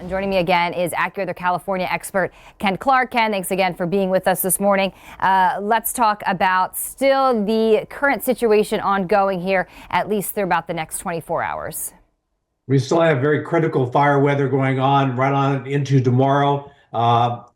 Joining me again is AccuWeather California expert Ken Clark. Ken, thanks again for being with us this morning. Let's talk about still the current situation ongoing here, at least through about the next 24 hours. We still have very critical fire weather going on right on into tomorrow.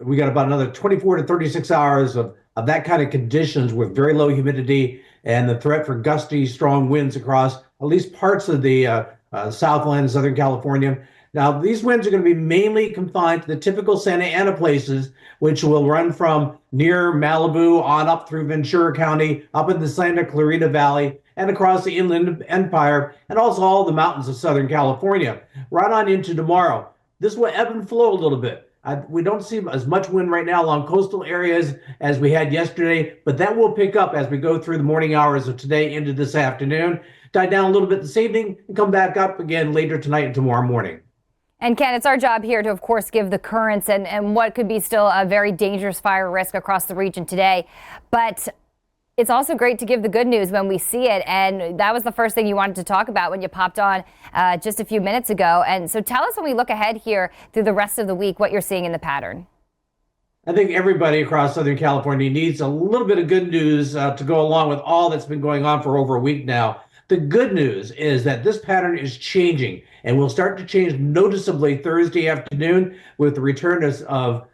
We got about another 24 to 36 hours of that kind of conditions with very low humidity and the threat for gusty, strong winds across at least parts of the Southland and Southern California. Now, these winds are going to be mainly confined to the typical Santa Ana places, which will run from near Malibu on up through Ventura County, up in the Santa Clarita Valley, and across the Inland Empire, and also all the mountains of Southern California, right on into tomorrow. This will ebb and flow a little bit. We don't see as much wind right now along coastal areas as we had yesterday, but that will pick up as we go through the morning hours of today into this afternoon, die down a little bit this evening, and come back up again later tonight and tomorrow morning. And Ken, it's our job here to, of course, give the currents and what could be still a very dangerous fire risk across the region today. But it's also great to give the good news when we see it. And that was the first thing you wanted to talk about when you popped on just a few minutes ago. And so tell us, when we look ahead here through the rest of the week, what you're seeing in the pattern. I think everybody across Southern California needs a little bit of good news to go along with all that's been going on for over a week now. The good news is that this pattern is changing and will start to change noticeably Thursday afternoon with the return of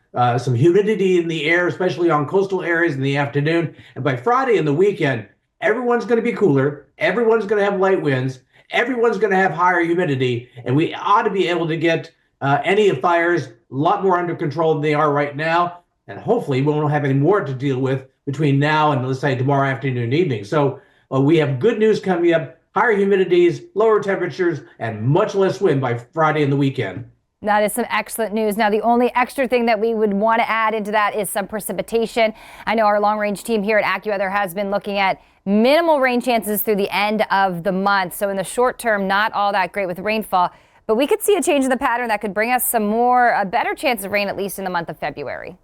some humidity in the air, especially on coastal areas in the afternoon. And by Friday and the weekend, everyone's going to be cooler. Everyone's going to have light winds. Everyone's going to have higher humidity. And we ought to be able to get any of fires a lot more under control than they are right now. And hopefully we won't have any more to deal with between now and, let's say, tomorrow afternoon and evening. So we have good news coming up, higher humidities, lower temperatures, and much less wind by Friday and the weekend. That is some excellent news. Now, the only extra thing that we would want to add into that is some precipitation. I know our long-range team here at AccuWeather has been looking at minimal rain chances through the end of the month. So in the short term, not all that great with rainfall, but we could see a change in the pattern that could bring us a better chance of rain, at least in the month of February.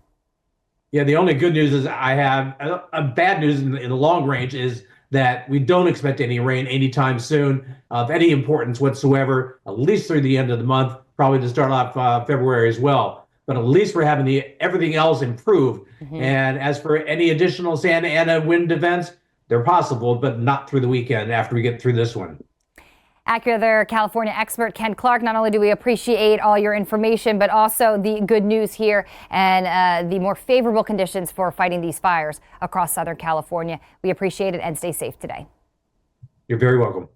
Yeah, the only good news is I have a bad news in the long range is that we don't expect any rain anytime soon of any importance whatsoever, at least through the end of the month, probably to start off February as well. But at least we're having everything else improve. And as for any additional Santa Ana wind events, they're possible, but not through the weekend after we get through this one. AccuWeather California expert Ken Clark, not only do we appreciate all your information, but also the good news here and the more favorable conditions for fighting these fires across Southern California. We appreciate it and stay safe today. You're very welcome.